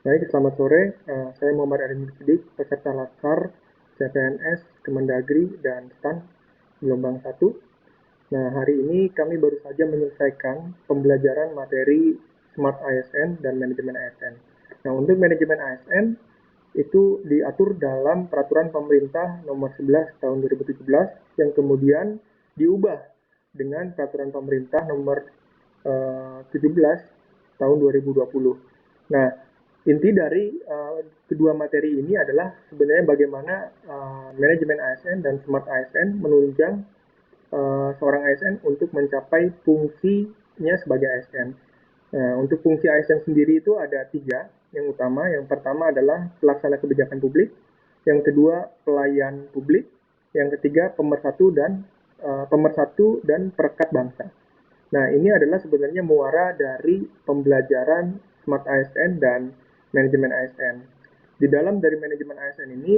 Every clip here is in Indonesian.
Baik, selamat sore. Saya Muhammad Arifin Sidik, peserta Laskar, CPNS, Kemendagri, dan STAN gelombang 1. Nah, hari ini kami baru saja menyelesaikan pembelajaran materi Smart ASN dan Manajemen ASN. Nah, untuk Manajemen ASN itu diatur dalam Peraturan Pemerintah Nomor 11 Tahun 2017 yang kemudian diubah dengan Peraturan Pemerintah Nomor 17 Tahun 2020. Nah, inti dari kedua materi ini adalah sebenarnya bagaimana manajemen ASN dan smart ASN menunjang seorang ASN untuk mencapai fungsinya sebagai ASN. Nah, untuk fungsi ASN sendiri itu ada tiga yang utama. Yang pertama adalah pelaksana kebijakan publik, yang kedua pelayan publik, yang ketiga pemersatu dan perekat bangsa. Nah, ini adalah sebenarnya muara dari pembelajaran Smart ASN dan manajemen ASN. Di dalam dari manajemen ASN ini,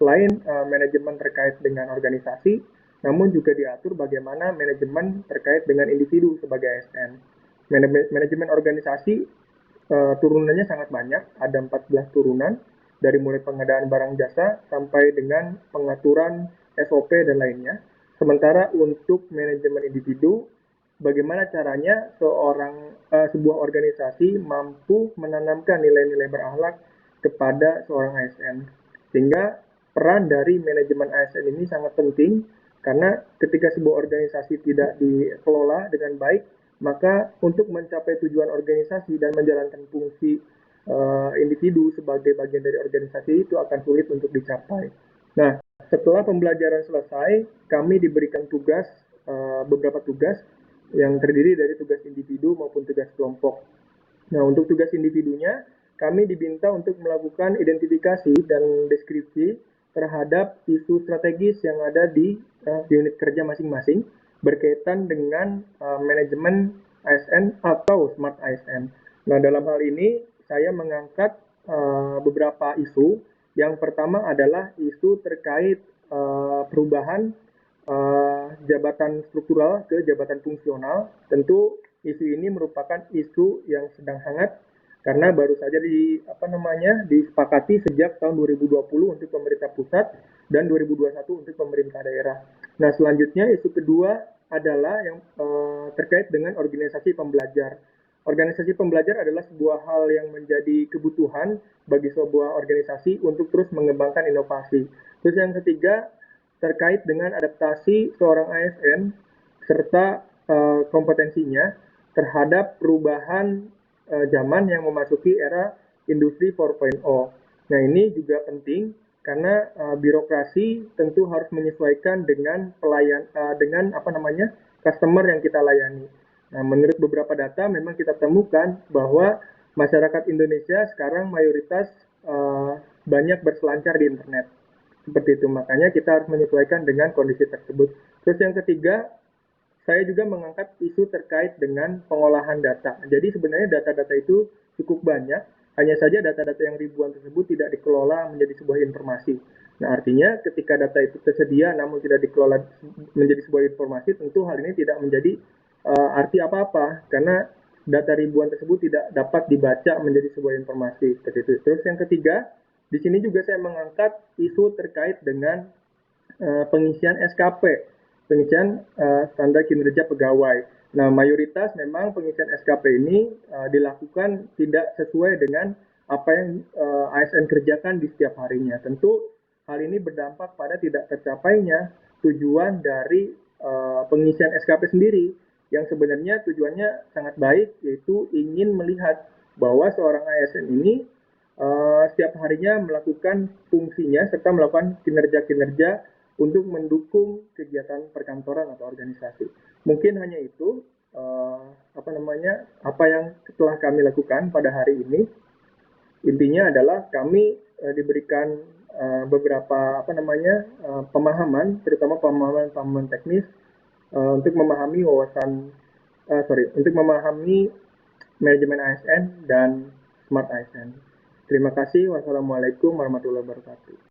selain manajemen terkait dengan organisasi, namun juga diatur bagaimana manajemen terkait dengan individu sebagai ASN. Manajemen organisasi turunannya sangat banyak, ada 14 turunan, dari mulai pengadaan barang jasa sampai dengan pengaturan SOP dan lainnya. Sementara untuk manajemen individu, bagaimana caranya sebuah organisasi mampu menanamkan nilai-nilai berakhlak kepada seorang ASN. Sehingga peran dari manajemen ASN ini sangat penting karena ketika sebuah organisasi tidak dikelola dengan baik, maka untuk mencapai tujuan organisasi dan menjalankan fungsi individu sebagai bagian dari organisasi itu akan sulit untuk dicapai. Nah, setelah pembelajaran selesai, kami diberikan beberapa tugas yang terdiri dari tugas individu maupun tugas kelompok. Nah, untuk tugas individunya, kami diminta untuk melakukan identifikasi dan deskripsi terhadap isu strategis yang ada di unit kerja masing-masing berkaitan dengan manajemen ASN atau smart ASN. Nah, dalam hal ini saya mengangkat beberapa isu. Yang pertama adalah isu terkait perubahan jabatan struktural ke jabatan fungsional. Tentu isu ini merupakan isu yang sedang hangat karena baru saja disepakati sejak tahun 2020 untuk pemerintah pusat dan 2021 untuk pemerintah daerah. Nah, selanjutnya isu kedua adalah yang terkait dengan organisasi pembelajar. Organisasi pembelajar adalah sebuah hal yang menjadi kebutuhan bagi sebuah organisasi untuk terus mengembangkan inovasi. Terus yang ketiga terkait dengan adaptasi seorang ASN serta kompetensinya terhadap perubahan zaman yang memasuki era industri 4.0. Nah, ini juga penting karena birokrasi tentu harus menyesuaikan dengan customer yang kita layani. Nah, menurut beberapa data memang kita temukan bahwa masyarakat Indonesia sekarang mayoritas banyak berselancar di internet. Seperti itu, makanya kita harus menyesuaikan dengan kondisi tersebut. Terus yang ketiga, saya juga mengangkat isu terkait dengan pengolahan data. Jadi sebenarnya data-data itu cukup banyak, hanya saja data-data yang ribuan tersebut tidak dikelola menjadi sebuah informasi. Nah, artinya ketika data itu tersedia namun tidak dikelola menjadi sebuah informasi, tentu hal ini tidak menjadi arti apa-apa, karena data ribuan tersebut tidak dapat dibaca menjadi sebuah informasi. Seperti itu. Terus yang ketiga, di sini juga saya mengangkat isu terkait dengan pengisian SKP, pengisian standar kinerja pegawai. Nah, mayoritas memang pengisian SKP ini dilakukan tidak sesuai dengan apa yang ASN kerjakan di setiap harinya. Tentu hal ini berdampak pada tidak tercapainya tujuan dari pengisian SKP sendiri, yang sebenarnya tujuannya sangat baik, yaitu ingin melihat bahwa seorang ASN ini setiap harinya melakukan fungsinya serta melakukan kinerja-kinerja untuk mendukung kegiatan perkantoran atau organisasi. Mungkin hanya itu apa yang telah kami lakukan pada hari ini. Intinya adalah kami diberikan beberapa pemahaman, terutama pemahaman teknis untuk memahami untuk memahami manajemen ASN dan smart ASN. Terima kasih. Wassalamualaikum warahmatullahi wabarakatuh.